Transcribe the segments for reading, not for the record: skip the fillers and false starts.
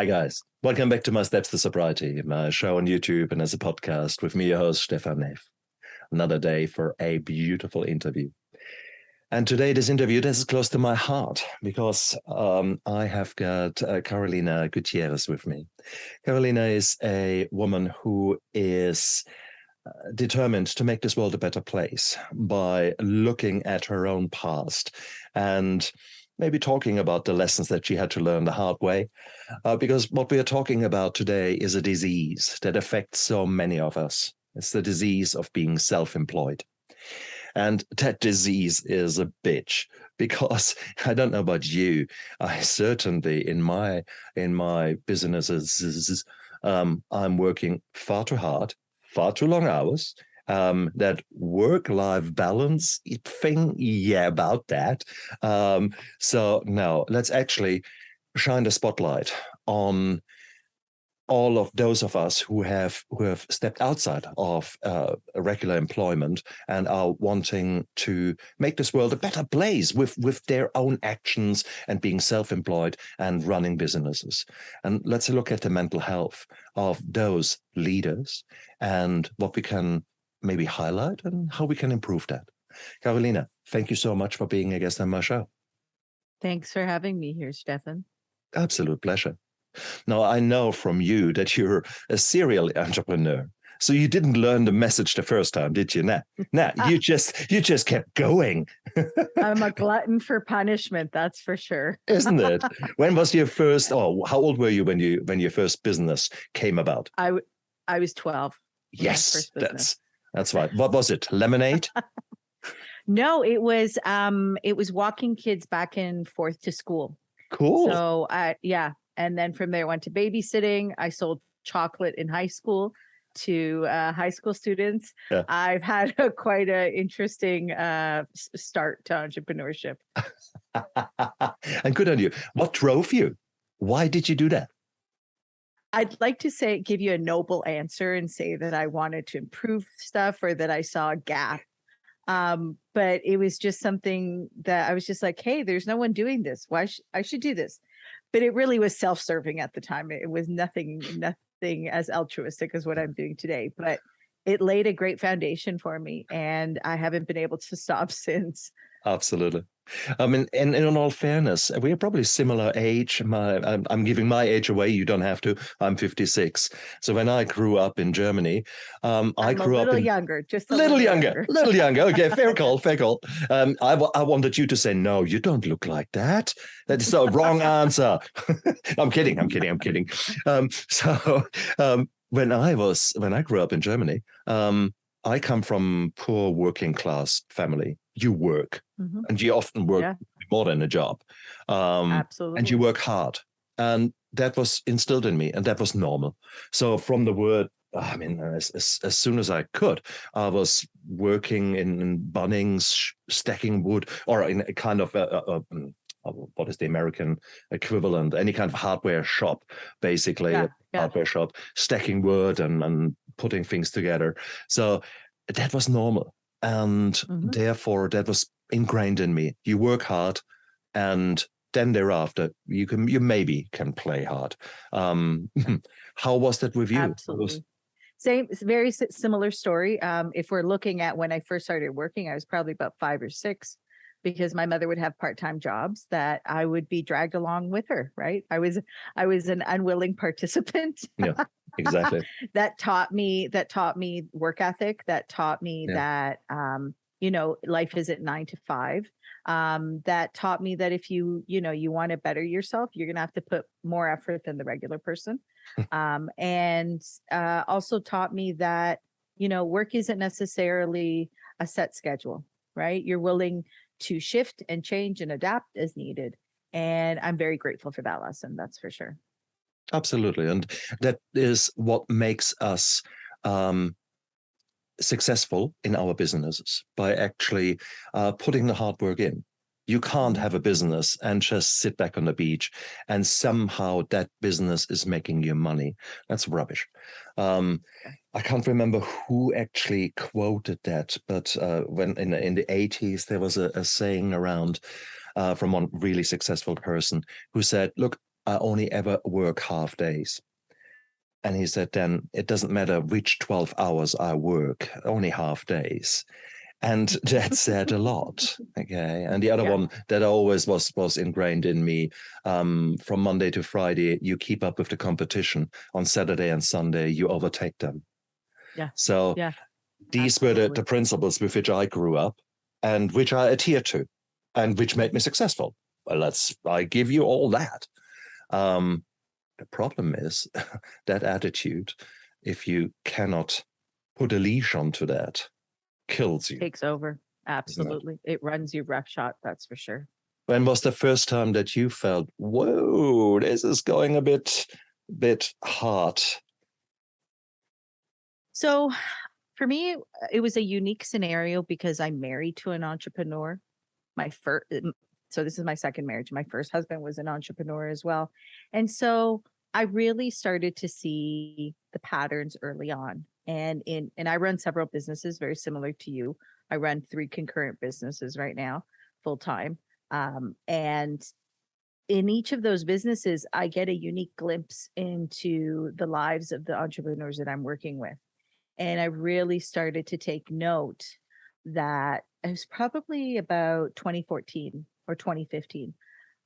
Hi, guys. Welcome back to My Steps to Sobriety, my show on YouTube and as a podcast with me, your host, Stefan Neff. Another day for a beautiful interview. And today, this interview, this is close to my heart because I have got Carolina Gutierrez with me. Carolina is a woman who is determined to make this world a better place by looking at her own past and maybe talking about the lessons that she had to learn the hard way. Because what we are talking about today is a disease that affects so many of us. It's the disease of being self-employed. And that disease is a bitch because I don't know about you. I certainly in my businesses, I'm working far too hard, far too long hours. That work-life balance thing, yeah, about that. So now let's actually shine the spotlight on all of those of us who have stepped outside of regular employment and are wanting to make this world a better place with their own actions and being self-employed and running businesses. And let's look at the mental health of those leaders and what we can maybe highlight and how we can improve that. Carolina, thank you so much for being a guest on my show. Thanks for having me here, Stefan. Absolute pleasure. Now, I know from you that you're a serial entrepreneur. So you didn't learn the message the first time, did you? Nah, you just kept going. I'm a glutton for punishment, that's for sure. Isn't it? When was your first, how old were you when your first business came about? I was 12. Yes, that's right. What was it? Lemonade? No, it was walking kids back and forth to school. Cool. So and then from there I went to babysitting. I sold chocolate in high school to high school students. Yeah. I've had quite an interesting start to entrepreneurship. And good on you. What drove you? Why did you do that? I'd like to give you a noble answer and say that I wanted to improve stuff or that I saw a gap. But it was just something that I was just like, hey, there's no one doing this. Why I should do this? But it really was self-serving at the time. It was nothing as altruistic as what I'm doing today, but it laid a great foundation for me and I haven't been able to stop since. Absolutely. I mean, and in all fairness, we are probably similar age. I'm giving my age away. You don't have to. I'm 56. So when I grew up in Germany, I grew up younger, just a little younger. Okay, fair call. I wanted you to say, no, you don't look like that. That is the wrong answer. I'm kidding. When I grew up in Germany, I come from poor working class family. You work, and you often work more than a job. Absolutely. And you work hard. And that was instilled in me, and that was normal. So from the word, I mean, as soon as I could, I was working in Bunnings, stacking wood, or in a kind of what is the American equivalent? Any kind of hardware shop, basically, hardware shop, stacking wood and putting things together. So that was normal. And therefore, that was ingrained in me. You work hard, and then thereafter, you maybe can play hard. How was that with you? Absolutely. Same, very similar story. If we're looking at when I first started working, I was probably about 5 or 6. Because my mother would have part-time jobs that I would be dragged along with her, right? I was an unwilling participant. Yeah, exactly. that taught me work ethic, that taught me that life isn't 9 to 5. That taught me that if you want to better yourself, you're gonna have to put more effort than the regular person. And also taught me that, work isn't necessarily a set schedule, right? You're willing to shift and change and adapt as needed. And I'm very grateful for that lesson. That's for sure. Absolutely. And that is what makes us successful in our businesses, by actually putting the hard work in. You can't have a business and just sit back on the beach and somehow that business is making you money. That's rubbish. I can't remember who actually quoted that, but when in the 80s, there was a saying around from one really successful person who said, look, I only ever work half days. And he said, then it doesn't matter which 12 hours I work, only half days. And that said a lot. Okay. And the other one that always was ingrained in me, from Monday to Friday, you keep up with the competition. On Saturday and Sunday, you overtake them. Yeah. So these were the principles with which I grew up and which I adhere to and which made me successful. Well, I give you all that. The problem is that attitude, if you cannot put a leash onto that, kills you. Takes over. Absolutely. It runs you roughshod, that's for sure. When was the first time that you felt, whoa, this is going a bit hard? So for me, it was a unique scenario because I'm married to an entrepreneur. So this is my second marriage. My first husband was an entrepreneur as well. And so I really started to see the patterns early on. And I run several businesses very similar to you. I run 3 concurrent businesses right now, full time. And in each of those businesses, I get a unique glimpse into the lives of the entrepreneurs that I'm working with. And I really started to take note that it was probably about 2014 or 2015.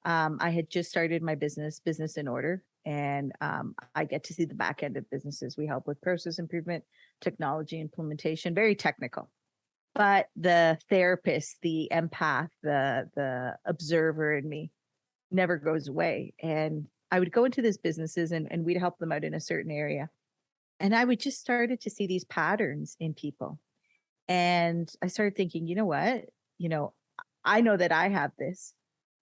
I had just started my Business in Order, and I get to see the back end of businesses. We help with process improvement, technology implementation, very technical. But the therapist, the empath, the observer in me never goes away. And I would go into these businesses and we'd help them out in a certain area. And I would just started to see these patterns in people. And I started thinking, you know what? I know that I have this.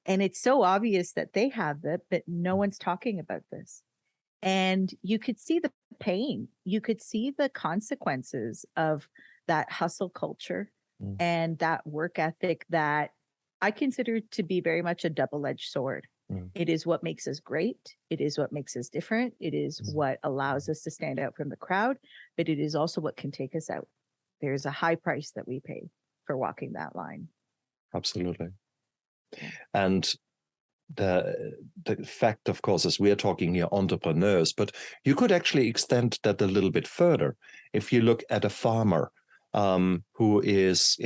And it's so obvious that they have it, but no one's talking about this. And you could see the pain. You could see the consequences of that hustle culture and that work ethic that I consider to be very much a double-edged sword. It is what makes us great. It is what makes us different. It is what allows us to stand out from the crowd, but it is also what can take us out. There's a high price that we pay for walking that line. Absolutely. And the fact, of course, is we're talking here entrepreneurs, but you could actually extend that a little bit further. If you look at a farmer who is,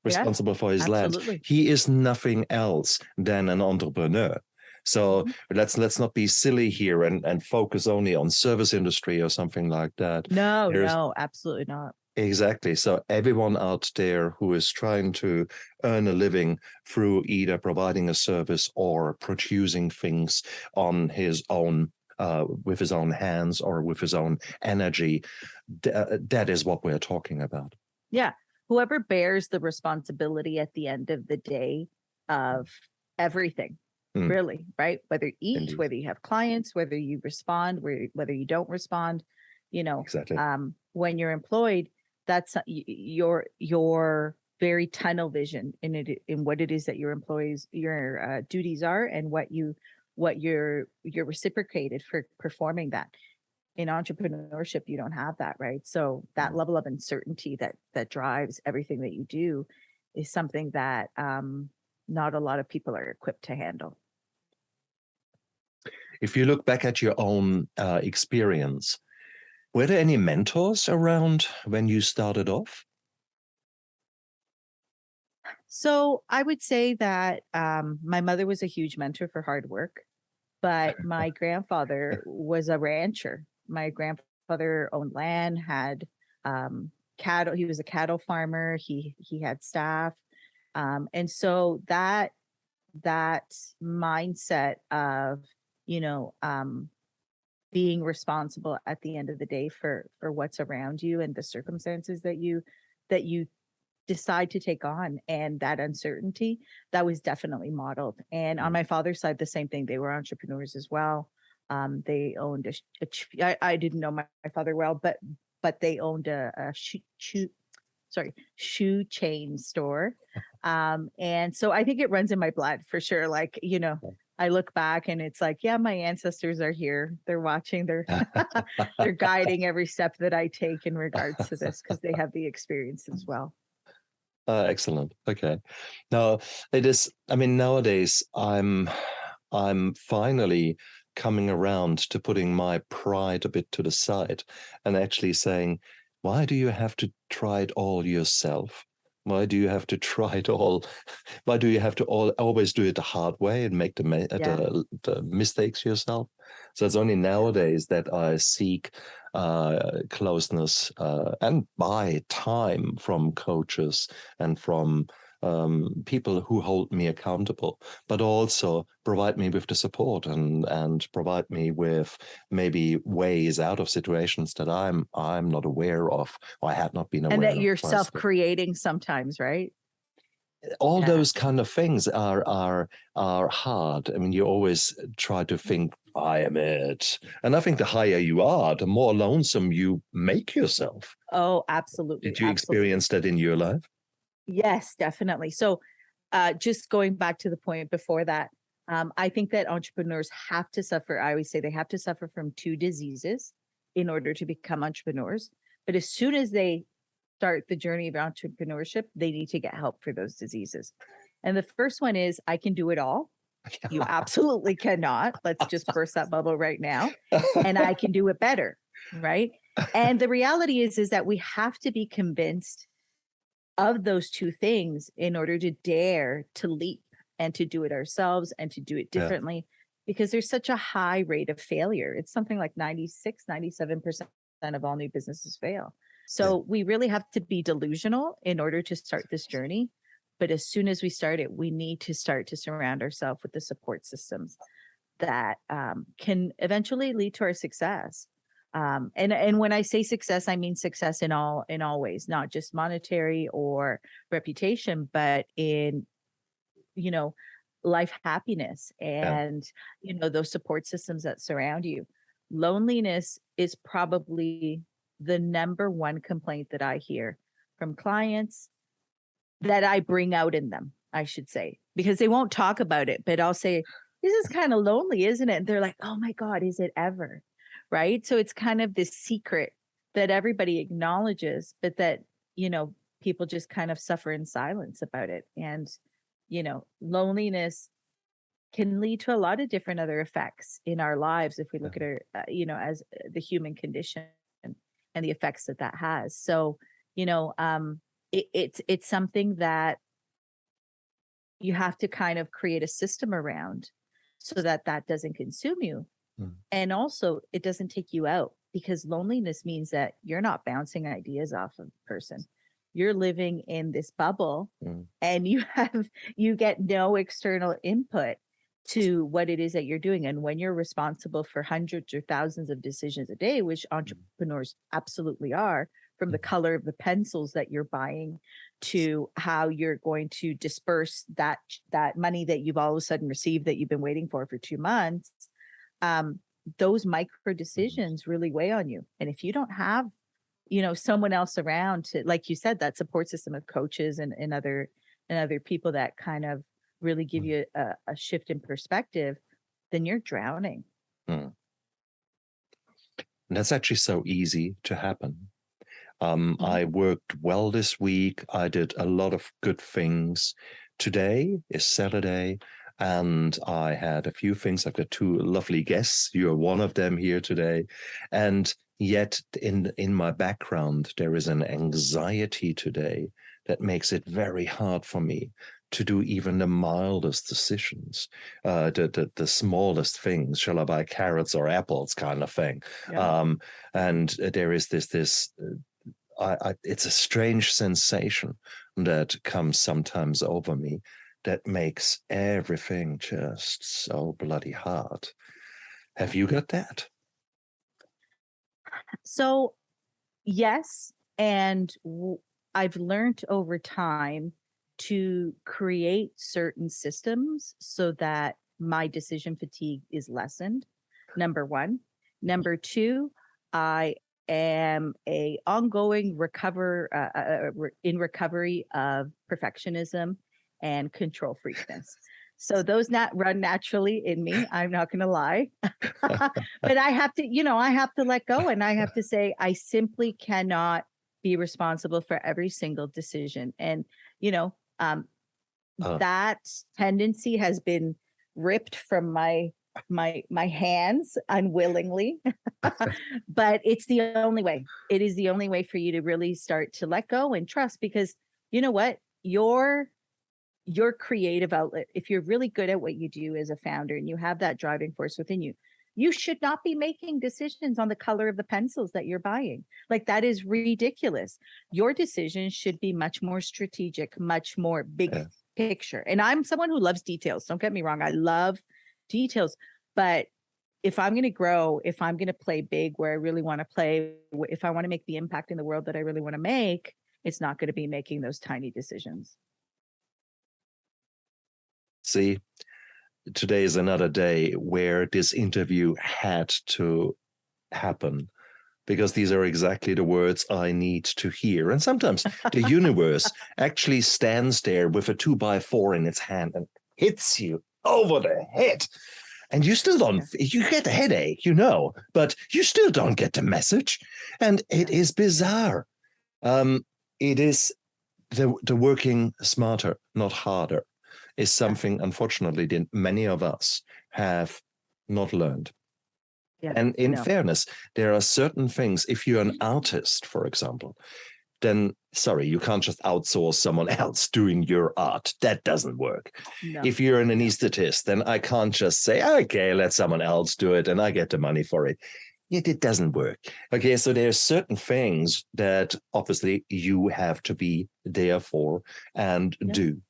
responsible for his land, he is nothing else than an entrepreneur. So let's not be silly here and focus only on service industry or something like that. No, absolutely not. Exactly. So everyone out there who is trying to earn a living through either providing a service or producing things on his own, with his own hands or with his own energy, that is what we're talking about. Yeah. Whoever bears the responsibility at the end of the day of everything, really, right? Whether you eat, Indeed. whether you have clients, whether you respond, whether you don't respond, Exactly. When you're employed, that's your very tunnel vision in what it is that your employees, your duties are, and what you're reciprocated for performing that. In entrepreneurship, you don't have that, right? So that level of uncertainty that drives everything that you do is something that not a lot of people are equipped to handle. If you look back at your own experience, were there any mentors around when you started off? So I would say that my mother was a huge mentor for hard work, but my grandfather was a rancher. My grandfather owned land, had cattle. He was a cattle farmer. He had staff, and so that mindset of being responsible at the end of the day for what's around you and the circumstances that you decide to take on, and that uncertainty, that was definitely modeled. And on my father's side, the same thing. They were entrepreneurs as well. They owned I didn't know my father well, but they owned a shoe chain store. And so I think it runs in my blood for sure. Like, I look back and it's like, yeah, my ancestors are here. They're watching, they're guiding every step that I take in regards to this, because they have the experience as well. Excellent. Okay. Now it is, nowadays I'm finally coming around to putting my pride a bit to the side and actually saying, why do you have to try it all yourself? Why do you have to try it all? Why do you have to always do it the hard way and make the mistakes yourself? So it's only nowadays that I seek closeness and buy time from coaches and from people who hold me accountable, but also provide me with the support and provide me with maybe ways out of situations that I'm not aware of, or I had not been aware and of. that you're self-creating sometimes, right? All those kind of things are hard. I mean, you always try to think, I am it. And I think the higher you are, the more lonesome you make yourself. Oh, absolutely. Did you experience that in your life? Yes, definitely. So just going back to the point before that, I think that entrepreneurs have to suffer. I always say they have to suffer from 2 diseases in order to become entrepreneurs. But as soon as they start the journey of entrepreneurship, they need to get help for those diseases. And the first one is, I can do it all. You absolutely cannot. Let's just burst that bubble right now. And I can do it better, right? And the reality is that we have to be convinced of those 2 things in order to dare to leap and to do it ourselves and to do it differently, because there's such a high rate of failure. It's something like 96, 97% of all new businesses fail. So we really have to be delusional in order to start this journey. But as soon as we start it, we need to start to surround ourselves with the support systems that can eventually lead to our success. And when I say success, I mean success in all ways, not just monetary or reputation, but in, life happiness and, those support systems that surround you. Loneliness is probably the number 1 complaint that I hear from clients that I bring out in them, I should say, because they won't talk about it, but I'll say, this is kind of lonely, isn't it? And they're like, oh my God, is it ever? Right. So it's kind of this secret that everybody acknowledges, but that, people just kind of suffer in silence about it. And, loneliness can lead to a lot of different other effects in our lives if we look at it, as the human condition and the effects that has. So, it's something that you have to kind of create a system around so that doesn't consume you. And also it doesn't take you out, because loneliness means that you're not bouncing ideas off of a person. You're living in this bubble and you get no external input to what it is that you're doing. And when you're responsible for hundreds or thousands of decisions a day, which entrepreneurs absolutely are, from the color of the pencils that you're buying to how you're going to disperse that money that you've all of a sudden received that you've been waiting for 2 months, those micro decisions really weigh on you. And if you don't have, someone else around to, like you said, that support system of coaches and other people that kind of really give you a shift in perspective, then you're drowning. And that's actually so easy to happen. I worked well this week. I did a lot of good things. Today is Saturday, and I had a few things. I've got 2 lovely guests. You're one of them here today. And yet in my background, there is an anxiety today that makes it very hard for me to do even the mildest decisions, the smallest things. Shall I buy carrots or apples kind of thing? And there is this it's a strange sensation that comes sometimes over me that makes everything just so bloody hard. Have you got that? So, yes. And I've learned over time to create certain systems so that my decision fatigue is lessened. Number 1. Number 2, I am a ongoing in recovery of perfectionism and control freakness. So those run naturally in me. I'm not going to lie, but I have to let go, and I have to say, I simply cannot be responsible for every single decision. And, that tendency has been ripped from my my hands unwillingly. But it's the only way. It is the only way for you to really start to let go and trust, because you know what? Your creative outlet, if you're really good at what you do as a founder and you have that driving force within you, you should not be making decisions on the color of the pencils that you're buying. Like, that is ridiculous. Your decisions should be much more strategic, much more big picture. And I'm someone who loves details. Don't get me wrong. I love details. But if I'm going to grow, if I'm going to play big where I really want to play, if I want to make the impact in the world that I really want to make, it's not going to be making those tiny decisions. See, today is another day where this interview had to happen, because these are exactly the words I need to hear. And sometimes the universe actually stands there with a 2x4 in its hand and hits you over the head. And you still don't, you get a headache, but you still don't get the message. And it is bizarre. It is the working smarter, not harder, is something, unfortunately, that many of us have not learned. Yeah, and in fairness, there are certain things, if you're an artist, for example, then, sorry, you can't just outsource someone else doing your art. That doesn't work. No. If you're an anesthetist, then I can't just say, okay, let someone else do it and I get the money for it. It doesn't work. Okay, so there are certain things that obviously you have to be there for and do.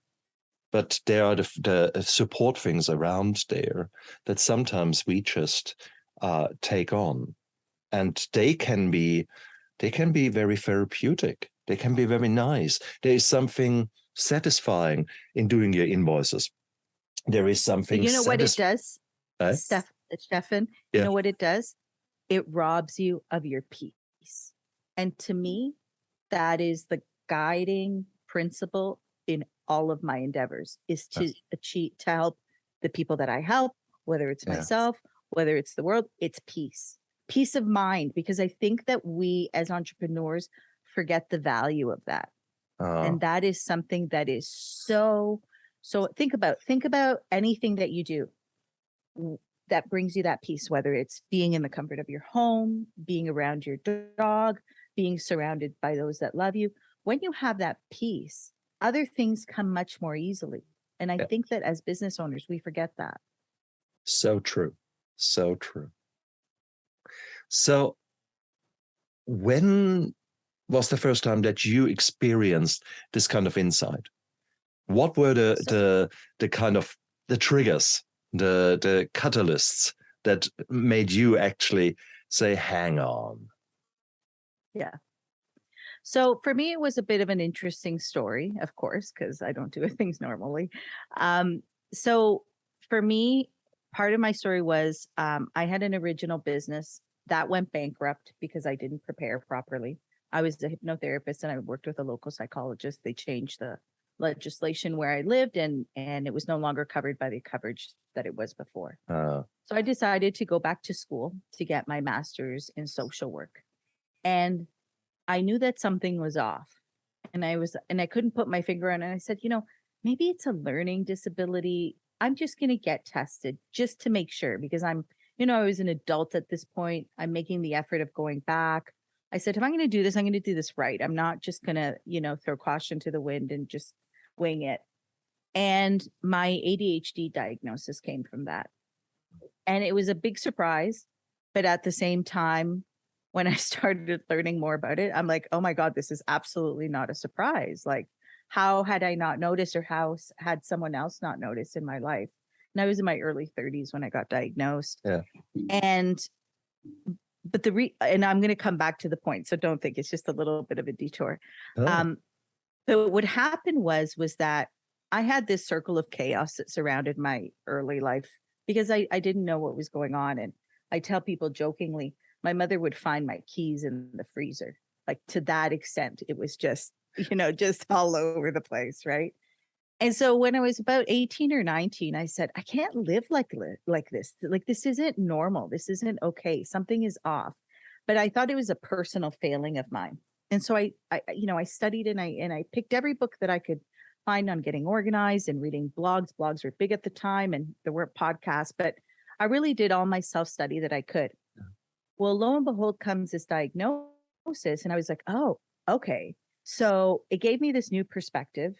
But there are the support things around there that sometimes we just take on, and they can be very therapeutic. They can be very nice. There is something satisfying in doing your invoices. There is something. You know what it does, Stefan? You know what it does? It robs you of your peace. And to me, that is the guiding principle in all of my endeavors, is to achieve, to help the people that I help, whether it's myself, whether it's the world. It's peace of mind, because I think that we as entrepreneurs forget the value of that. And that is something that is so think about anything that you do that brings you that peace, whether it's being in the comfort of your home, being around your dog, being surrounded by those that love you. When you have that peace, other things come much more easily. And I think that as business owners, we forget that. So true. So true. So when was the first time that you experienced this kind of insight? What were the kind of the triggers, the catalysts that made you actually say, hang on? Yeah. So for me, it was a bit of an interesting story, of course, because I don't do things normally. So for me, part of my story was I had an original business that went bankrupt because I didn't prepare properly. I was a hypnotherapist and I worked with a local psychologist. They changed the legislation where I lived, and it was no longer covered by the coverage that it was before. So I decided to go back to school to get my master's in social work. And I knew that something was off, and I couldn't put my finger on it. And I said, maybe it's a learning disability. I'm just going to get tested just to make sure, because I was an adult at this point. I'm making the effort of going back. I said, if I'm going to do this, I'm going to do this right. I'm not just going to, throw caution to the wind and just wing it. And my ADHD diagnosis came from that. And it was a big surprise. But at the same time, when I started learning more about it, I'm like, oh my God, this is absolutely not a surprise. Like, how had I not noticed, or how had someone else not noticed in my life? And I was in my early 30s when I got diagnosed. Yeah. And I'm going to come back to the point, so don't think it's just a little bit of a detour. But what happened was that I had this circle of chaos that surrounded my early life, because I didn't know what was going on. And I tell people jokingly, my mother would find my keys in the freezer. Like, to that extent, it was just, just all over the place, right? And so when I was about 18 or 19, I said, I can't live like this. Like, this isn't normal. This isn't okay. Something is off. But I thought it was a personal failing of mine. And so I studied and I picked every book that I could find on getting organized and reading blogs. Blogs were big at the time, and there weren't podcasts, but I really did all my self-study that I could. Well, lo and behold comes this diagnosis, and I was like, oh, okay. So it gave me this new perspective,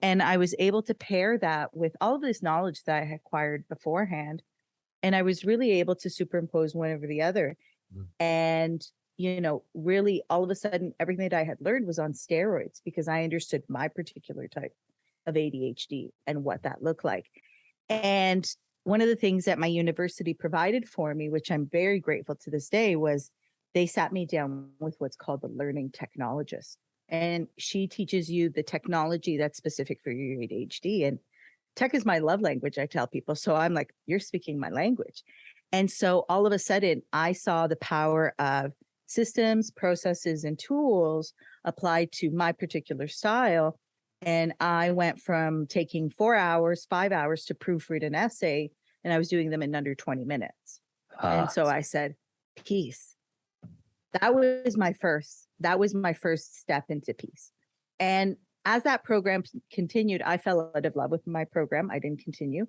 and I was able to pair that with all of this knowledge that I had acquired beforehand. And I was really able to superimpose one over the other. Mm. And, really all of a sudden, everything that I had learned was on steroids because I understood my particular type of ADHD and what that looked like. And one of the things that my university provided for me, which I'm very grateful to this day, was they sat me down with what's called the learning technologist. And she teaches you the technology that's specific for your ADHD. And tech is my love language, I tell people. So I'm like, you're speaking my language. And so all of a sudden, I saw the power of systems, processes, and tools applied to my particular style. And I went from taking 4 hours, 5 hours to proofread an essay, and I was doing them in under 20 minutes. And so I said, peace. That was my first step into peace. And as that program continued, I fell out of love with my program. I didn't continue,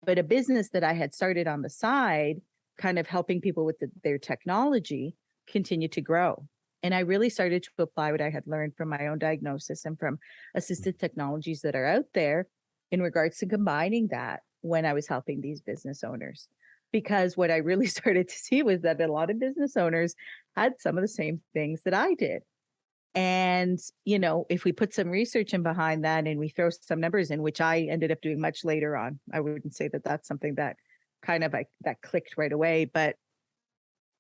but a business that I had started on the side, kind of helping people with their technology, continued to grow. And I really started to apply what I had learned from my own diagnosis and from assisted technologies that are out there in regards to combining that when I was helping these business owners. Because what I really started to see was that a lot of business owners had some of the same things that I did. And, if we put some research in behind that and we throw some numbers in, which I ended up doing much later on, I wouldn't say that that's something that kind of that clicked right away, but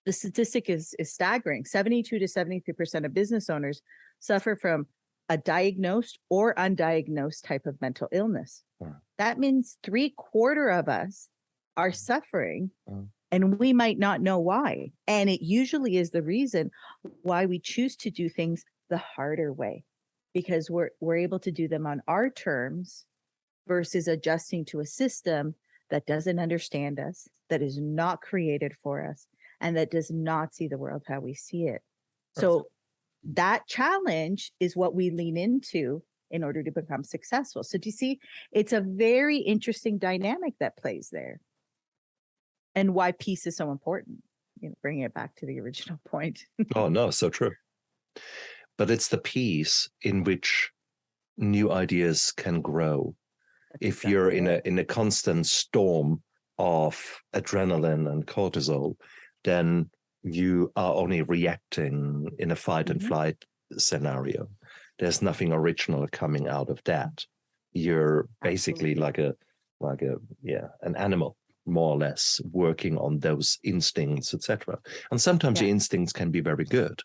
the statistic is staggering. 72 to 73% of business owners suffer from a diagnosed or undiagnosed type of mental illness. Wow. That means 3/4 of us are suffering, and we might not know why. And it usually is the reason why we choose to do things the harder way, because we're able to do them on our terms versus adjusting to a system that doesn't understand us, that is not created for us, and that does not see the world how we see it. So that challenge is what we lean into in order to become successful. So do you see, it's a very interesting dynamic that plays there, and why peace is so important, bringing it back to the original point. Oh, no, so true. But it's the peace in which new ideas can grow. If you're in a constant storm of adrenaline and cortisol, then you are only reacting in a fight and flight scenario. There's nothing original coming out of that. You're basically like an animal, more or less, working on those instincts, etc. And sometimes the instincts can be very good.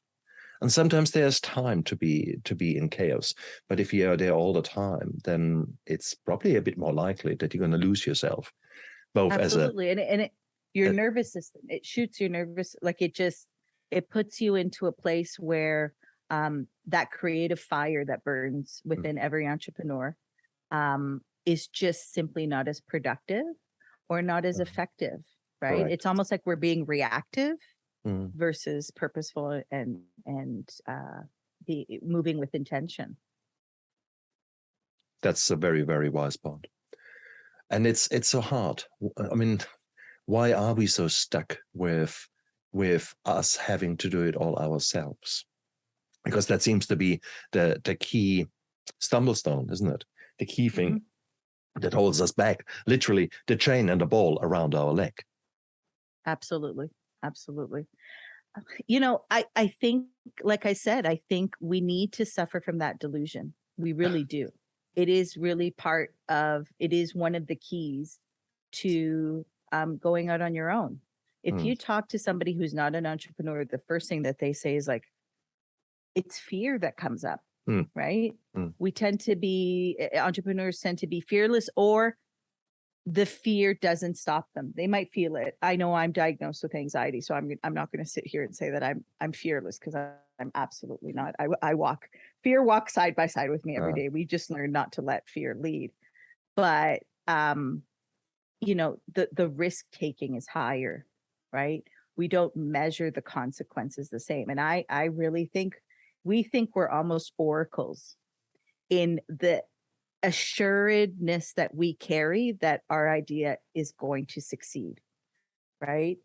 And sometimes there's time to be in chaos. But if you're there all the time, then it's probably a bit more likely that you're going to lose yourself. Both Absolutely. Your nervous system, it shoots your nervous, like it puts you into a place where that creative fire that burns within every entrepreneur is just simply not as productive or not as effective, right? Correct. It's almost like we're being reactive versus purposeful and moving with intention. That's a very, very wise point. And it's so hard. I mean, why are we so stuck with us having to do it all ourselves? Because that seems to be the key stumblestone, isn't it? The key thing that holds us back, literally the chain and the ball around our leg. Absolutely. Absolutely. I think, like I said, I think we need to suffer from that delusion. We really do. It is really it is one of the keys to going out on your own. If you talk to somebody who's not an entrepreneur, the first thing that they say is like, it's fear that comes up, right? We tend to be, entrepreneurs tend to be fearless, or the fear doesn't stop them. They might feel it. I know I'm diagnosed with anxiety, so I'm not going to sit here and say that I'm fearless, because I'm absolutely not. Fear walks side by side with me every day. We just learn not to let fear lead. But the risk taking is higher, right? We don't measure the consequences the same. And I really think we think we're almost oracles in the assuredness that we carry that our idea is going to succeed. right?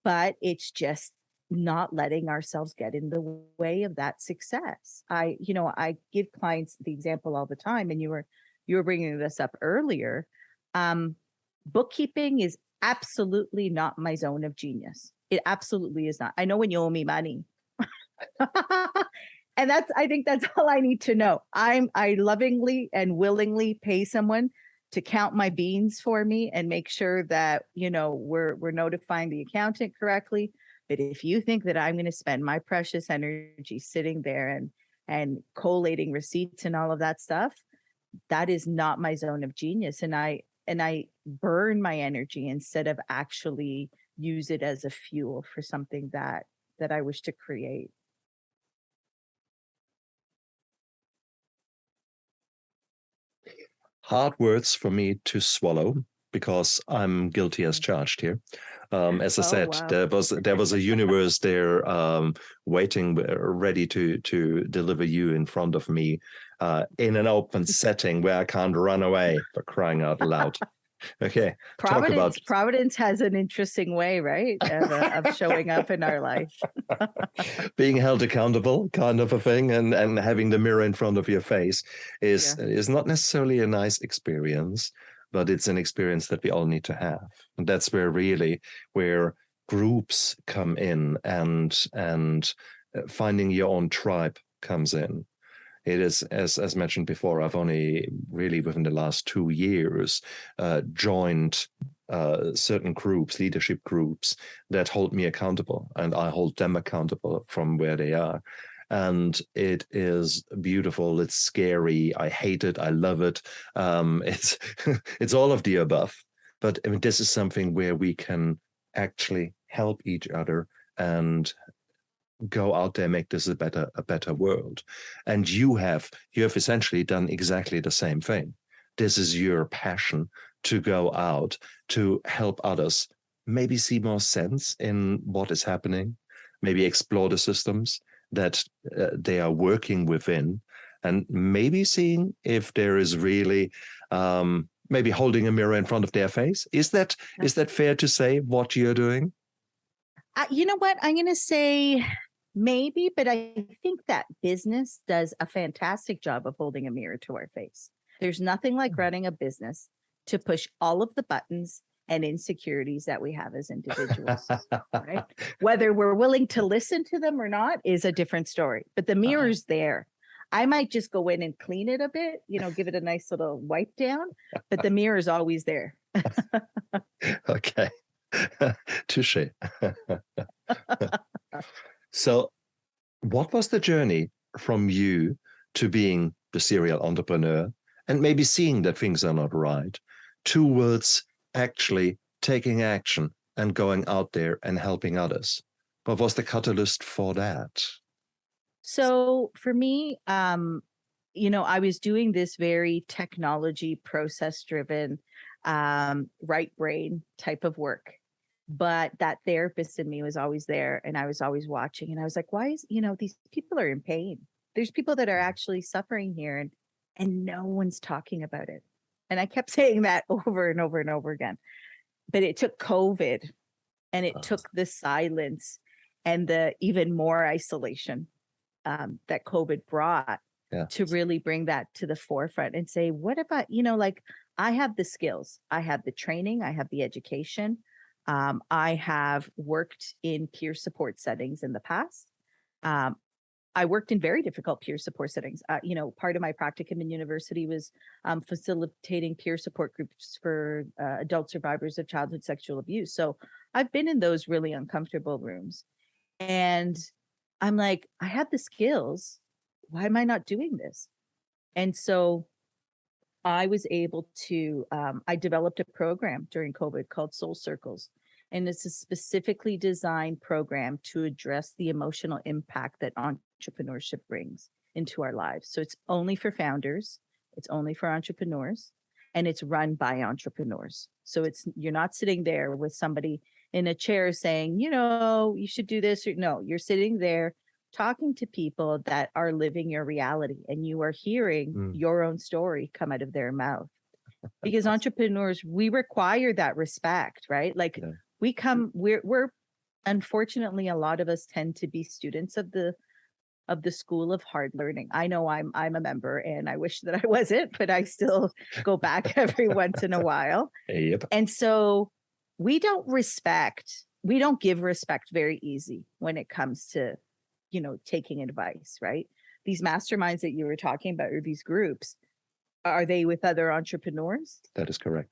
But it's just not letting ourselves get in the way of that success. I give clients the example all the time, and you were bringing this up earlier. Bookkeeping is absolutely not my zone of genius. It absolutely is not. I know when you owe me money. And I think that's all I need to know. I lovingly and willingly pay someone to count my beans for me and make sure that, we're notifying the accountant correctly. But if you think that I'm going to spend my precious energy sitting there and collating receipts and all of that stuff, that is not my zone of genius. And I burn my energy instead of actually use it as a fuel for something that I wish to create. Hard words for me to swallow because I'm guilty as charged here. As I said, Wow. there was a universe there waiting, ready to deliver you in front of me in an open setting where I can't run away, for crying out loud. Okay. Providence has an interesting way, right, of showing up in our life. Being held accountable, kind of a thing, and having the mirror in front of your face is not necessarily a nice experience, but it's an experience that we all need to have. And that's where groups come in, and finding your own tribe comes in. It is, as mentioned before, I've only really within the last 2 years joined certain groups, leadership groups that hold me accountable, and I hold them accountable from where they are. And it is beautiful. It's scary. I hate it. I love it. It's all of the above. But I mean, this is something where we can actually help each other and go out there, make this a better world. And you have essentially done exactly the same thing. This is your passion, to go out to help others maybe see more sense in what is happening, maybe explore the systems that they are working within, and maybe seeing if there is really maybe holding a mirror in front of their face. Is that fair to say, what you're doing? You know what? I'm going to say maybe, but I think that business does a fantastic job of holding a mirror to our face. There's nothing like running a business to push all of the buttons and insecurities that we have as individuals, right? Whether we're willing to listen to them or not is a different story, but the mirror's there. I might just go in and clean it a bit, give it a nice little wipe down, but the mirror is always there. Okay. Touche. So what was the journey from you to being the serial entrepreneur and maybe seeing that things are not right towards actually taking action and going out there and helping others? What was the catalyst for that? So for me, I was doing this very technology process driven, right brain type of work. But that therapist in me was always there, and I was always watching, and I was like, why is, these people are in pain. There's people that are actually suffering here, and no one's talking about it. And I kept saying that over and over and over again. But it took COVID, and it took the silence and the even more isolation that COVID brought to really bring that to the forefront and say, what about, I have the skills, I have the training, I have the education. I have worked in peer support settings in the past. I worked in very difficult peer support settings. Part of my practicum in university was facilitating peer support groups for adult survivors of childhood sexual abuse. So I've been in those really uncomfortable rooms. And I'm like, I have the skills. Why am I not doing this? And so I was able to, I developed a program during COVID called Soul Circles. And it's a specifically designed program to address the emotional impact that entrepreneurship brings into our lives. So it's only for founders, it's only for entrepreneurs, and it's run by entrepreneurs. So you're not sitting there with somebody in a chair saying, you should do this, or no, you're sitting there talking to people that are living your reality, and you are hearing your own story come out of their mouth. Because entrepreneurs, we require that respect, right? Like we're unfortunately, a lot of us tend to be students of the school of hard learning. I know I'm a member, and I wish that I wasn't, but I still go back every once in a while. Yep. And so we don't give respect very easy when it comes to, taking advice, right? These masterminds that you were talking about, or these groups, are they with other entrepreneurs? That is correct.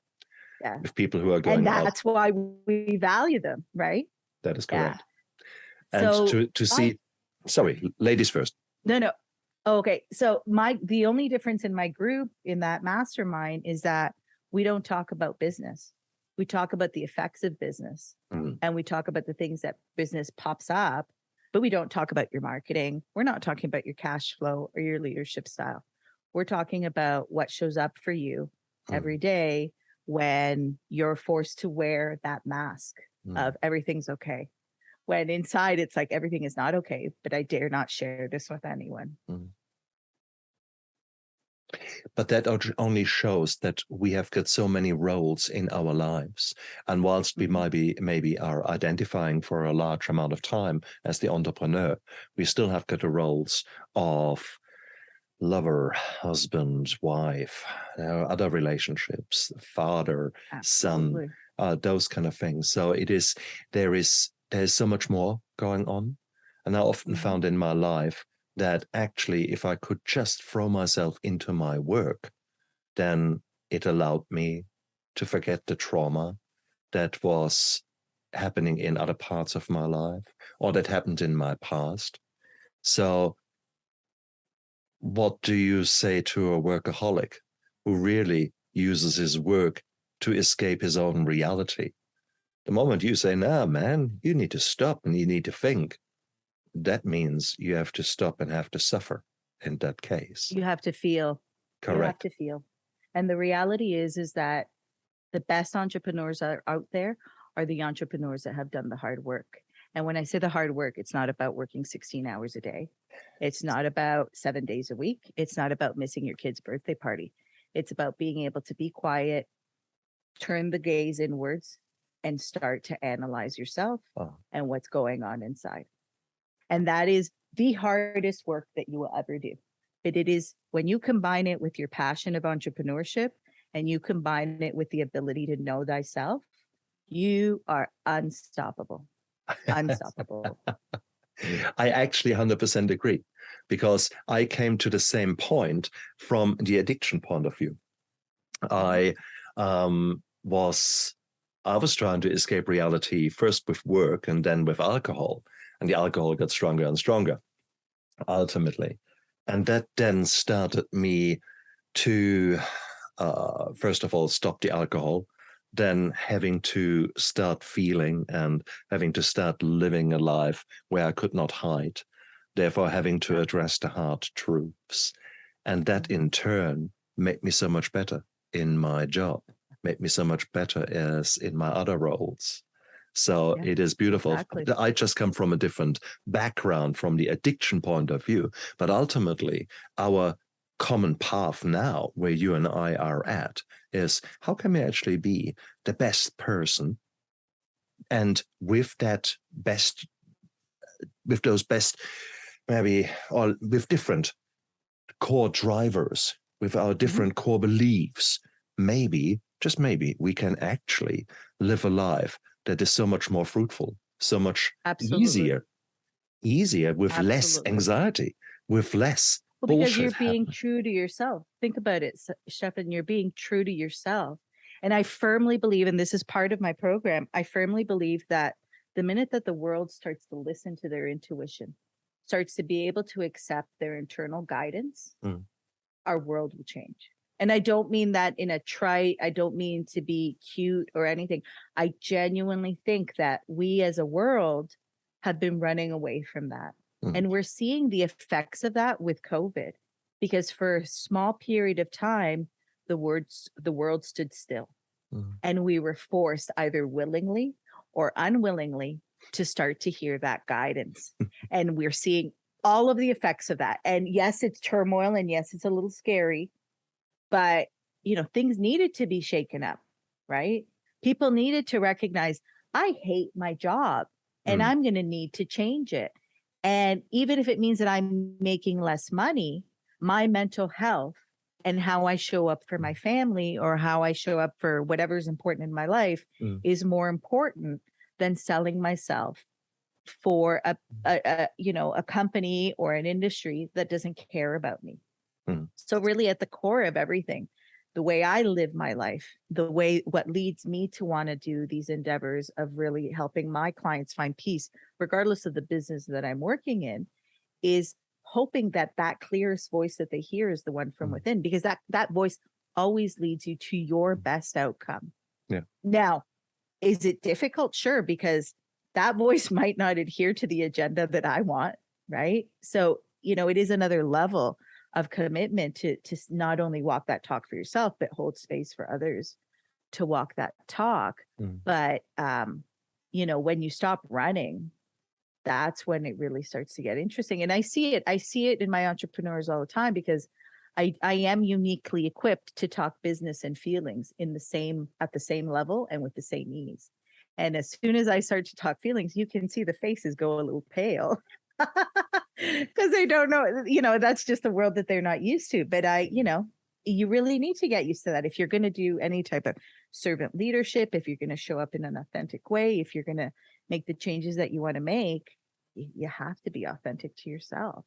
Yeah. With people who are going out. And that's why we value them, right? That is correct. Yeah. And so to see, sorry, ladies first. No. Okay. So the only difference in my group, in that mastermind, is that we don't talk about business. We talk about the effects of business, and we talk about the things that business pops up, but we don't talk about your marketing. We're not talking about your cash flow or your leadership style. We're talking about what shows up for you every day when you're forced to wear that mask of everything's okay. When inside it's like everything is not okay, but I dare not share this with anyone. But that only shows that we have got so many roles in our lives. And whilst we maybe are identifying for a large amount of time as the entrepreneur, we still have got the roles of lover, husband, wife, other relationships, father, son, those kind of things. So there's so much more going on. And I often found in my life that actually, if I could just throw myself into my work, then it allowed me to forget the trauma that was happening in other parts of my life or that happened in my past. So what do you say to a workaholic who really uses his work to escape his own reality? The moment you say, nah, man, you need to stop and you need to think, that means you have to stop and have to suffer in that case. You have to feel. Correct. You have to feel. And the reality is that the best entrepreneurs are out there are the entrepreneurs that have done the hard work. And when I say the hard work, it's not about working 16 hours a day. It's not about 7 days a week. It's not about missing your kid's birthday party. It's about being able to be quiet, turn the gaze inwards, and start to analyze yourself and what's going on inside. And that is the hardest work that you will ever do. But it is when you combine it with your passion of entrepreneurship and you combine it with the ability to know thyself, you are unstoppable. Unstoppable. I actually 100% agree, because I came to the same point from the addiction point of view. I was trying to escape reality first with work and then with alcohol. And the alcohol got stronger and stronger, ultimately. And that then started me to, first of all, stop the alcohol, then having to start feeling and having to start living a life where I could not hide, therefore having to address the hard truths. And that in turn made me so much better in my job, made me so much better as in my other roles. So it is beautiful. Exactly. I just come from a different background from the addiction point of view, but ultimately our common path now where you and I are at is how can we actually be the best person, and with those best, maybe, or with different core drivers, with our different core beliefs, maybe, just maybe, we can actually live a life that is so much more fruitful, so much easier with less anxiety, with less because you're being true to yourself. Think about it, Stefan, you're being true to yourself. And I firmly believe, and this is part of my program, I firmly believe that the minute that the world starts to listen to their intuition, starts to be able to accept their internal guidance, our world will change. And I don't mean that in a trite, I don't mean to be cute or anything. I genuinely think that we as a world have been running away from that. And we're seeing the effects of that with COVID, because for a small period of time, the world stood still. And we were forced, either willingly or unwillingly, to start to hear that guidance. And we're seeing all of the effects of that. And yes, it's turmoil, and yes, it's a little scary. But, things needed to be shaken up, right? People needed to recognize I hate my job and I'm going to need to change it. And even if it means that I'm making less money, my mental health and how I show up for my family or how I show up for whatever's important in my life is more important than selling myself for a company or an industry that doesn't care about me. So really at the core of everything, the way I live my life, what leads me to want to do these endeavors of really helping my clients find peace, regardless of the business that I'm working in, is hoping that that clearest voice that they hear is the one from within, because that voice always leads you to your best outcome. Yeah. Now, is it difficult? Sure, because that voice might not adhere to the agenda that I want, right? So, it is another level of commitment to not only walk that talk for yourself, but hold space for others to walk that talk. But, when you stop running, that's when it really starts to get interesting. And I see it in my entrepreneurs all the time, because I am uniquely equipped to talk business and feelings at the same level and with the same ease. And as soon as I start to talk feelings, you can see the faces go a little pale because they don't know, that's just the world that they're not used to. But you really need to get used to that. If you're going to do any type of servant leadership, if you're going to show up in an authentic way, if you're going to make the changes that you want to make, you have to be authentic to yourself.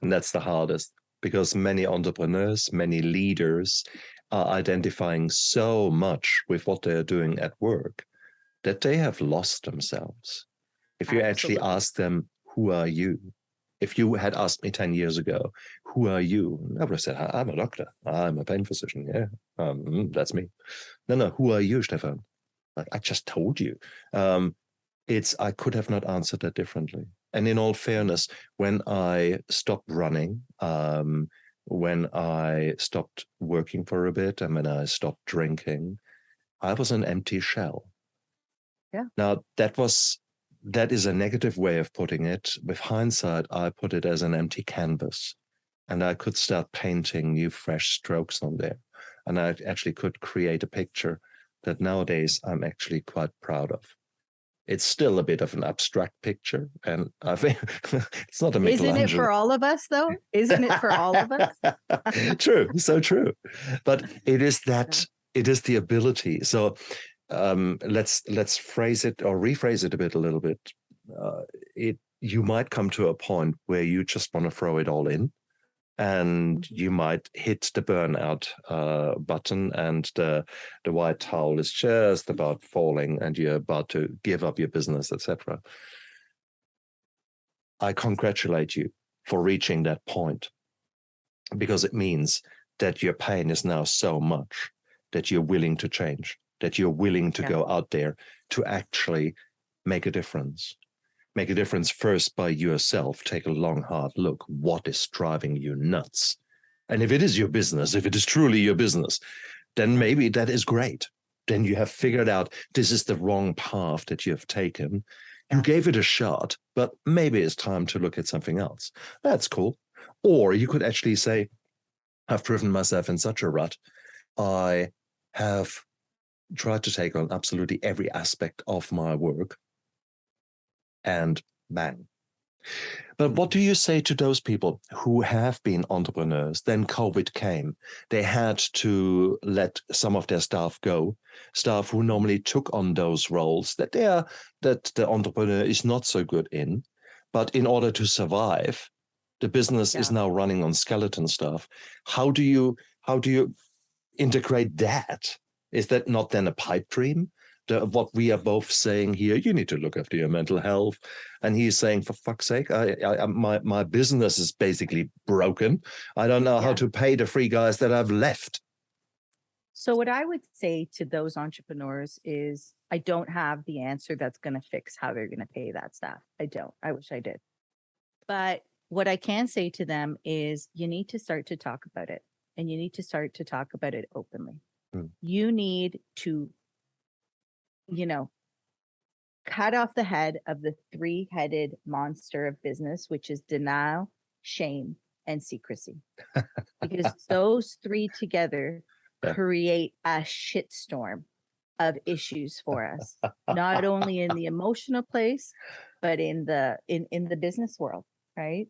And that's the hardest, because many entrepreneurs, many leaders are identifying so much with what they're doing at work that they have lost themselves. If you actually ask them, who are you? If you had asked me 10 years ago, who are you? I would have said, I'm a doctor. I'm a pain physician. Yeah, that's me. No, who are you, Stefan? Like, I just told you. I could have not answered that differently. And in all fairness, when I stopped running, when I stopped working for a bit, and when I stopped drinking, I was an empty shell. Yeah. Now, that is a negative way of putting it. With hindsight, I put it as an empty canvas, and I could start painting new, fresh strokes on there. And I actually could create a picture that nowadays I'm actually quite proud of. It's still a bit of an abstract picture, and I think it's not a Michelangelo. Isn't it for all of us, though? Isn't it for all of us? True, so true. But it is the ability. So let's phrase it or rephrase it a little bit. You might come to a point where you just want to throw it all in, and you might hit the burnout button, and the white towel is just about falling, and you're about to give up your business, etc. I congratulate you for reaching that point, because it means that your pain is now so much that you're willing to change, that you're willing to go out there to actually make a difference. Make a difference first by yourself. Take a long, hard look. What is driving you nuts? And if it is your business, if it is truly your business, then maybe that is great. Then you have figured out this is the wrong path that you have taken. You gave it a shot, but maybe it's time to look at something else. That's cool. Or you could actually say, I've driven myself in such a rut. I have tried to take on absolutely every aspect of my work, and bang. But what do you say to those people who have been entrepreneurs? Then COVID came. They had to let some of their staff go, staff who normally took on those roles that the entrepreneur is not so good in. But in order to survive, the business is now running on skeleton staff. How do you integrate that? Is that not then a pipe dream? What we are both saying here, you need to look after your mental health. And he's saying, for fuck's sake, my business is basically broken. I don't know how to pay the 3 guys that I've left. So what I would say to those entrepreneurs is, I don't have the answer that's going to fix how they're going to pay that staff. I don't. I wish I did. But what I can say to them is, you need to start to talk about it, and you need to start to talk about it openly. You need to, cut off the head of the 3-headed monster of business, which is denial, shame, and secrecy. Because those 3 together create a shitstorm of issues for us, not only in the emotional place, but in the business world, right?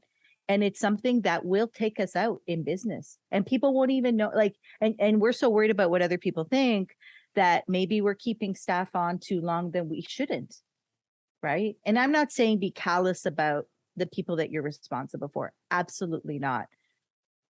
And it's something that will take us out in business, and people won't even know, like, and we're so worried about what other people think that maybe we're keeping staff on too long than we shouldn't, right? And I'm not saying be callous about the people that you're responsible for, absolutely not,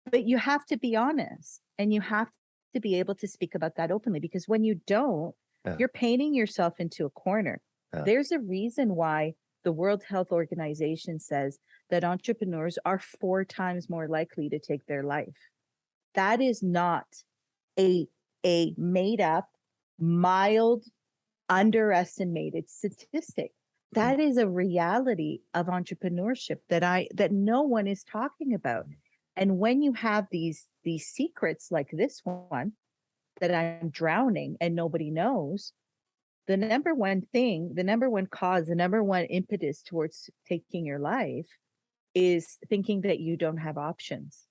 but you have to be honest, and you have to be able to speak about that openly, because when you don't, you're painting yourself into a corner. There's a reason why the World Health Organization says that entrepreneurs are 4 times more likely to take their life. That is not a made up, mild, underestimated statistic. That is a reality of entrepreneurship that no one is talking about. And when you have these secrets like this one that I'm drowning and nobody knows, the number one thing, the number one cause, the number one impetus towards taking your life is thinking that you don't have options.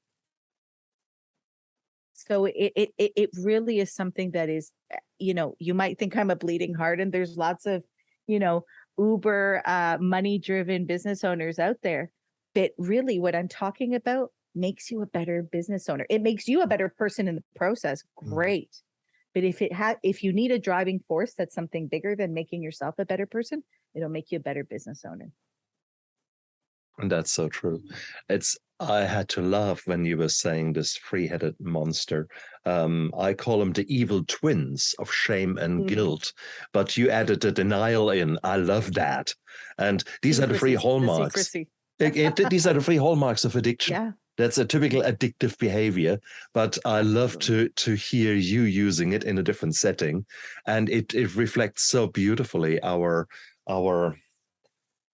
So it really is something that is, you might think I'm a bleeding heart, and there's lots of, uber money driven business owners out there. But really what I'm talking about makes you a better business owner. It makes you a better person in the process. Great. But if you need a driving force, that's something bigger than making yourself a better person, it'll make you a better business owner. And that's so true. I had to laugh when you were saying this three-headed monster. I call them the evil twins of shame and guilt, but you added the denial in. I love that. And these are the 3 hallmarks. These are the 3 hallmarks of addiction. Yeah. That's a typical addictive behavior, but I love to hear you using it in a different setting. And it reflects so beautifully our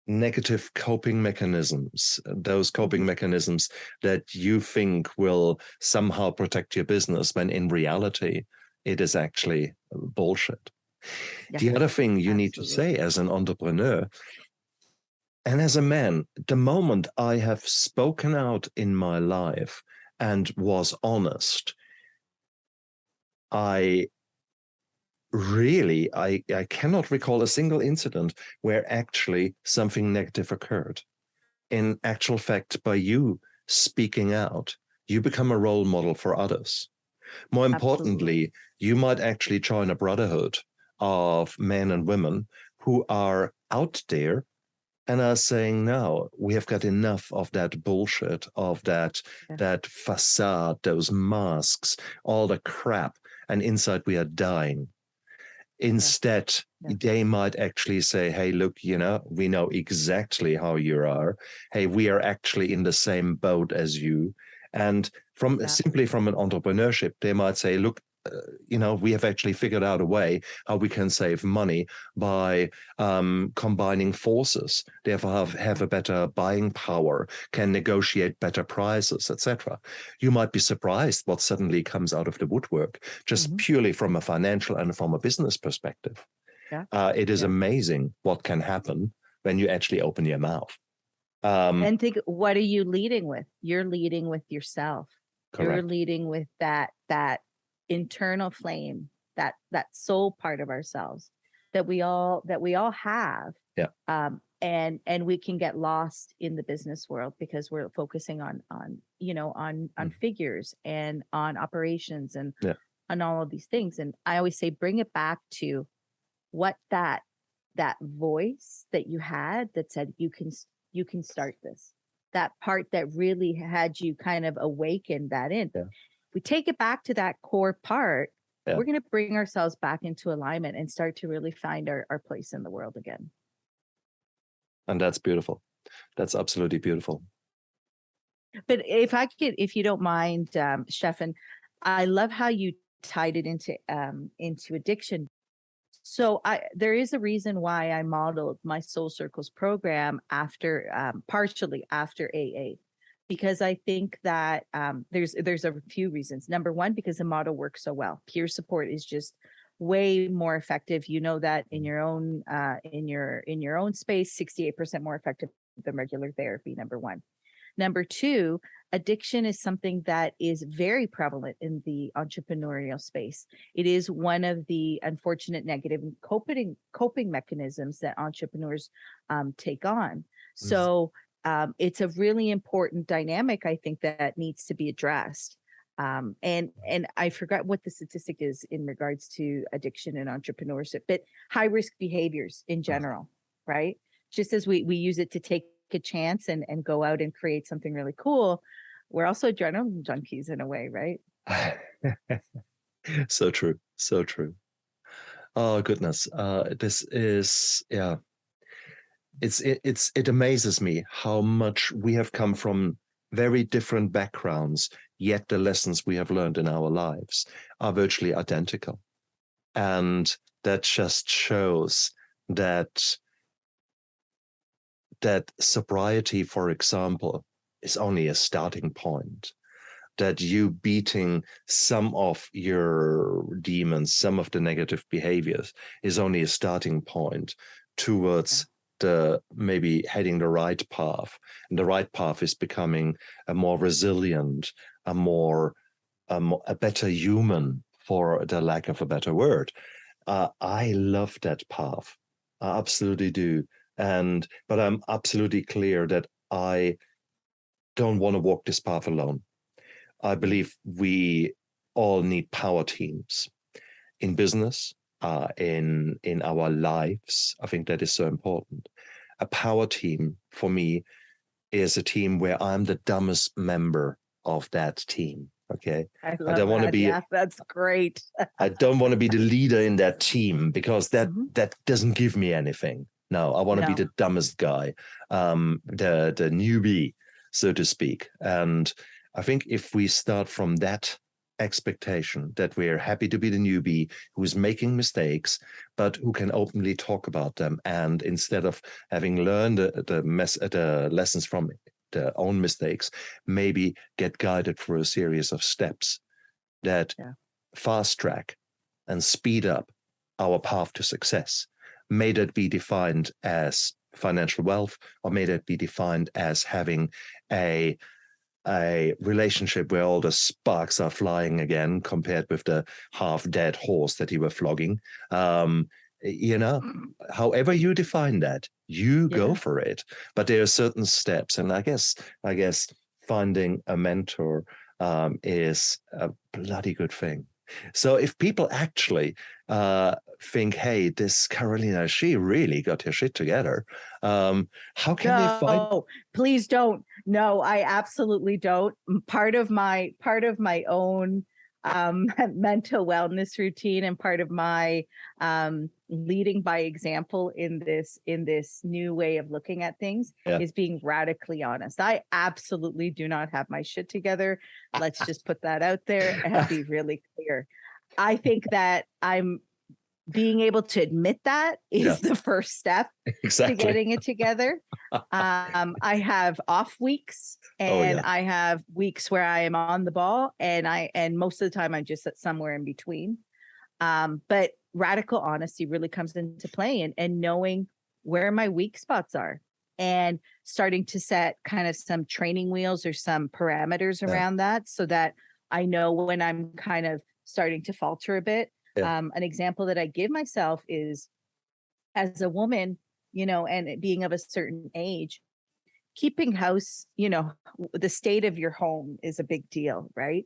negative coping mechanisms, those coping mechanisms that you think will somehow protect your business, when in reality, it is actually bullshit. Yeah. The other thing you need to say as an entrepreneur and as a man, the moment I have spoken out in my life and was honest, I cannot recall a single incident where actually something negative occurred. In actual fact, by you speaking out, you become a role model for others. More importantly, you might actually join a brotherhood of men and women who are out there and are saying, no, we have got enough of that bullshit, of that facade, those masks, all the crap, and inside we are dying. Instead, they might actually say, hey, look, we know exactly how you are. Hey, we are actually in the same boat as you. And simply from an entrepreneurship, they might say, look, we have actually figured out a way how we can save money by combining forces, therefore have a better buying power, can negotiate better prices, etc. You might be surprised what suddenly comes out of the woodwork, just purely from a financial and from a business perspective. It is amazing what can happen when you actually open your mouth. And think, what are you leading with? You're leading with yourself. Correct. You're leading with that internal flame, that soul part of ourselves that we all have. And we can get lost in the business world because we're focusing on figures and on operations and on all of these things. And I always say, bring it back to what that voice that you had that said you can start this, that part that really had you kind of awaken that in. We take it back to that core part, we're going to bring ourselves back into alignment and start to really find our place in the world again. And that's beautiful. That's absolutely beautiful. But if you don't mind, Stefan, I love how you tied it into addiction. So there is a reason why I modeled my Soul Circles program partially after AA. Because I think that there's a few reasons. Number one, because the model works so well. Peer support is just way more effective. You know that in your own space, 68% more effective than regular therapy. Number one. Number two, addiction is something that is very prevalent in the entrepreneurial space. It is one of the unfortunate negative coping mechanisms that entrepreneurs take on. So it's a really important dynamic, I think, that needs to be addressed. And I forgot what the statistic is in regards to addiction and entrepreneurship, but high risk behaviors in general, right? Just as we use it to take a chance and go out and create something really cool, we're also adrenaline junkies in a way, right? So true. So true. Oh goodness. This is, yeah. It amazes me how much we have come from very different backgrounds, yet the lessons we have learned in our lives are virtually identical. And that just shows that sobriety, for example, is only a starting point. That you beating some of your demons, some of the negative behaviors is only a starting point towards the maybe heading the right path. And the right path is becoming a more resilient, a better human, for the lack of a better word. I love that path. I absolutely do. But I'm absolutely clear that I don't want to walk this path alone. I believe we all need power teams in business, in our lives. I think that is so important. A power team for me is a team where I'm the dumbest member of that team. Okay, I don't want to be. Yeah, that's great. I don't want to be the leader in that team because that doesn't give me anything. No, I want to be the dumbest guy, the newbie, so to speak. And I think if we start from that expectation that we're happy to be the newbie who is making mistakes, but who can openly talk about them, and instead of having learned the lessons from their own mistakes, maybe get guided through a series of steps that fast track and speed up our path to success. May that be defined as financial wealth, or may that be defined as having a relationship where all the sparks are flying again, compared with the half-dead horse that you were flogging. However you define that, you go for it. But there are certain steps, and I guess finding a mentor is a bloody good thing. So if people actually think, hey, this Carolina, she really got her shit together, how can they find? No, please don't. No, I absolutely don't. Part of my own mental wellness routine, and part of my leading by example in this new way of looking at things is being radically honest. I absolutely do not have my shit together. Let's just put that out there and be really clear. I think that being able to admit that is the first step to getting it together. I have off weeks, and I have weeks where I am on the ball, and most of the time I'm just somewhere in between. But radical honesty really comes into play, and knowing where my weak spots are, and starting to set kind of some training wheels or some parameters around that, so that I know when I'm kind of starting to falter a bit. An example that I give myself is, as a woman, and being of a certain age, keeping house, the state of your home is a big deal, right?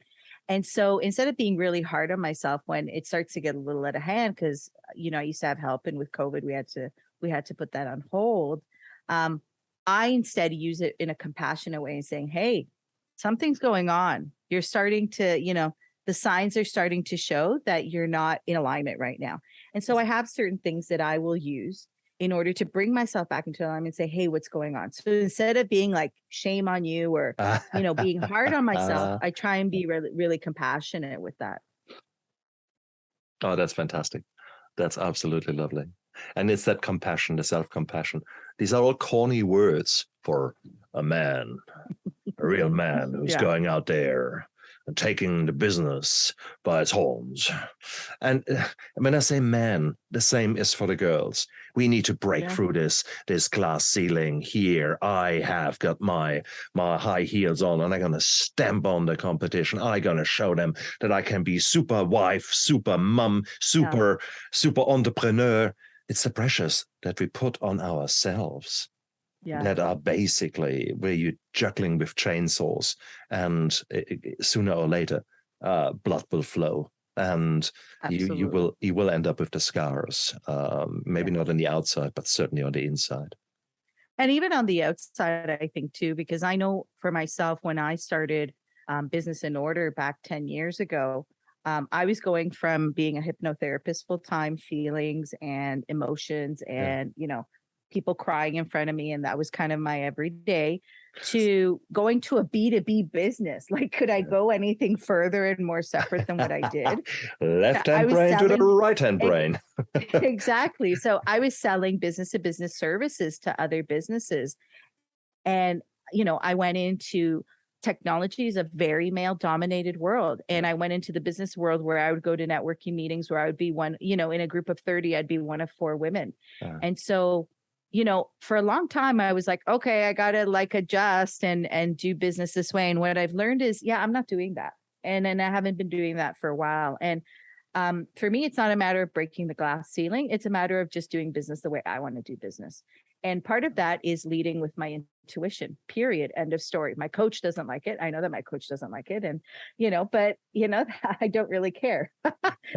And so instead of being really hard on myself when it starts to get a little out of hand, because I used to have help, and with COVID we had to put that on hold. I instead use it in a compassionate way and saying, hey, something's going on. You're starting to, the signs are starting to show that you're not in alignment right now. And so I have certain things that I will use in order to bring myself back into alignment and say, hey, what's going on? So instead of being like, shame on you, or, being hard on myself, I try and be really, really compassionate with that. Oh, that's fantastic. That's absolutely lovely. And it's that compassion, the self-compassion. These are all corny words for a man, a real man who's going out there and taking the business by its horns. And when I say man, the same is for the girls. We need to break through this glass ceiling here. I have got my high heels on, and I'm going to stamp on the competition. I'm going to show them that I can be super wife, super mum, super entrepreneur. It's the pressures that we put on ourselves that are basically where you're juggling with chainsaws, and sooner or later, blood will flow, and you will end up with the scars. Maybe not on the outside, but certainly on the inside. And even on the outside, I think too, because I know for myself, when I started Business in Order back 10 years ago, I was going from being a hypnotherapist full-time, feelings and emotions and, people crying in front of me. And that was kind of my everyday, to going to a B2B business. Like, could I go anything further and more separate than what I did? Left-hand brain to the right-hand brain. Exactly. So I was selling business-to-business services to other businesses. And, I went into technology is a very male-dominated world. And I went into the business world where I would go to networking meetings where I would be one, in a group of 30, I'd be one of 4 women. And so, for a long time, I was like, okay, I got to adjust and do business this way. And what I've learned is, I'm not doing that. And I haven't been doing that for a while. And for me, it's not a matter of breaking the glass ceiling. It's a matter of just doing business the way I want to do business. And part of that is leading with my intuition, period. End of story. My coach doesn't like it. I know that my coach doesn't like it. And, but, I don't really care.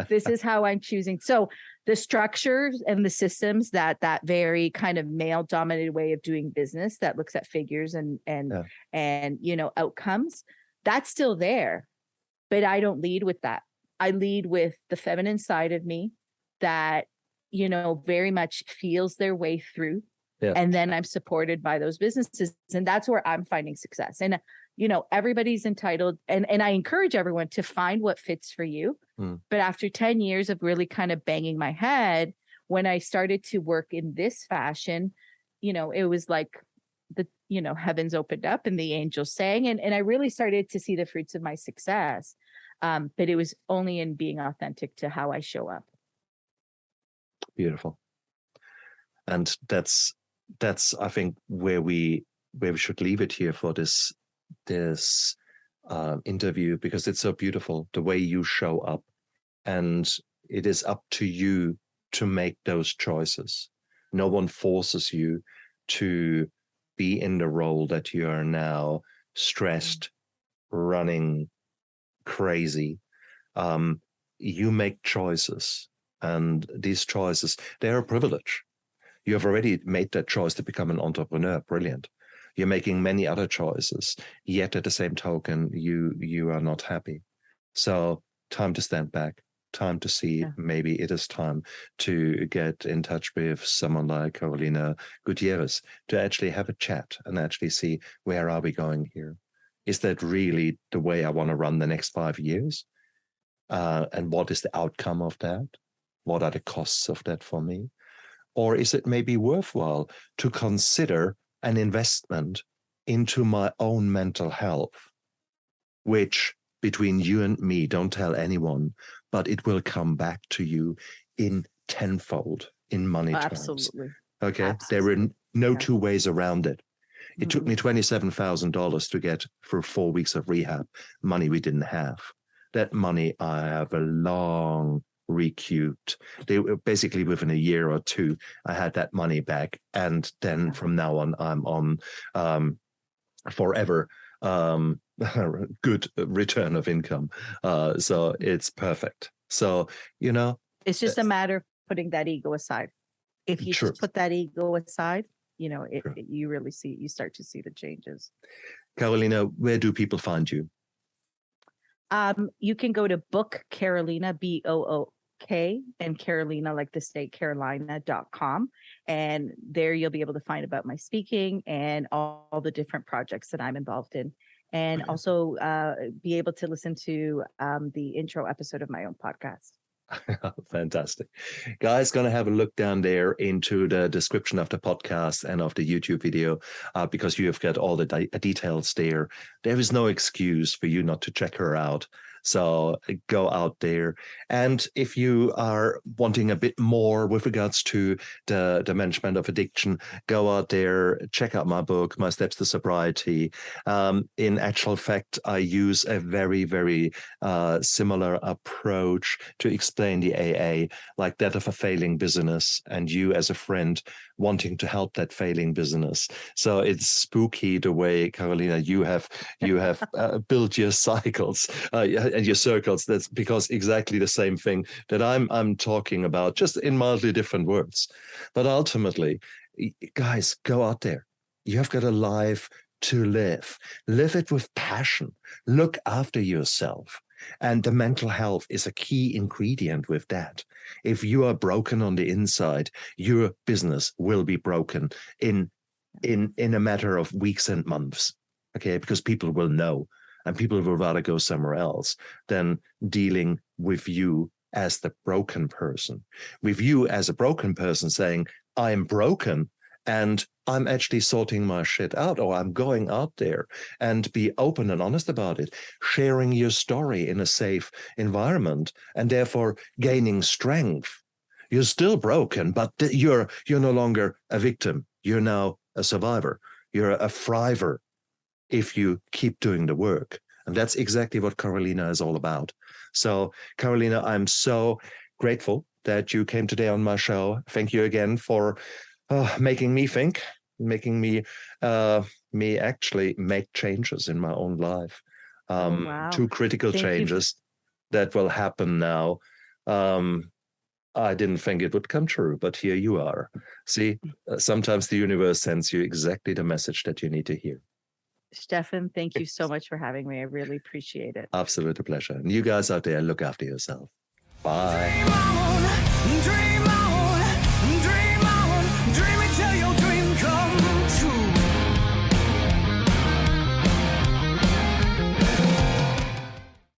This is how I'm choosing. So the structures and the systems that very kind of male dominated way of doing business that looks at figures and outcomes, that's still there. But I don't lead with that. I lead with the feminine side of me that, very much feels their way through. Yeah. And then I'm supported by those businesses. And that's where I'm finding success. And, everybody's entitled. And I encourage everyone to find what fits for you. But after 10 years of really kind of banging my head, when I started to work in this fashion, it was like the, heavens opened up and the angels sang. And I really started to see the fruits of my success. But it was only in being authentic to how I show up. Beautiful. And that's I think where we should leave it here for this interview, because it's so beautiful the way you show up, and it is up to you to make those choices. No one forces you to be in the role that you are now, stressed, running crazy. You make choices, and these choices, they're a privilege. You have already made that choice to become an entrepreneur. Brilliant. You're making many other choices, yet at the same token, you are not happy. So time to stand back, time to see maybe it is time to get in touch with someone like Carolina Gutierrez to actually have a chat and actually see, where are we going here? Is that really the way I want to run the next 5 years? And what is the outcome of that? What are the costs of that for me? Or is it maybe worthwhile to consider an investment into my own mental health, which between you and me, don't tell anyone, but it will come back to you in tenfold in money terms. Absolutely. Okay. Absolutely. There are no two ways around it. It took me $27,000 to get through 4 weeks of rehab, money we didn't have. That money I have a long recouped. They were basically within a year or two, I had that money back. And then from now on, I'm on forever good return of income. So it's perfect. So, it's just a matter of putting that ego aside. If you just put that ego aside, you really you start to see the changes. Carolina, where do people find you? You can go to Book Carolina, BOOK, and Carolina, like the state, Carolina.com. And there you'll be able to find about my speaking and all the different projects that I'm involved in. And also be able to listen to the intro episode of my own podcast. Fantastic. Guys, going to have a look down there into the description of the podcast and of the YouTube video, because you have got all the details there. There is no excuse for you not to check her out. So go out there. And if you are wanting a bit more with regards to the management of addiction, go out there, check out my book, My Steps to Sobriety. In actual fact, I use a very, very similar approach to explain the AA, like that of a failing business, and you as a friend wanting to help that failing business. So it's spooky the way, Carolina, you have built your cycles and your circles. That's because exactly the same thing that I'm talking about, just in mildly different words. But ultimately, guys, go out there. You have got a life to live. Live it with passion. Look after yourself. And the mental health is a key ingredient with that. If you are broken on the inside, your business will be broken in a matter of weeks and months. Okay, because people will know, and people will rather go somewhere else than dealing with you as the broken person. With you as a broken person saying, I'm broken, and I'm actually sorting my shit out, or I'm going out there and be open and honest about it, sharing your story in a safe environment, and therefore gaining strength. You're still broken, but you're no longer a victim. You're now a survivor. You're a thriver if you keep doing the work. And that's exactly what Carolina is all about. So, Carolina, I'm so grateful that you came today on my show. Thank you again for making me think, making me actually make changes in my own life. Wow. Two critical changes that will happen now. I didn't think it would come true, but here you are. See, sometimes the universe sends you exactly the message that you need to hear. Stefan, thank you so much for having me. I really appreciate it. Absolute pleasure. And you guys out there, look after yourself. Bye. Dream on, dream on, dream on, dream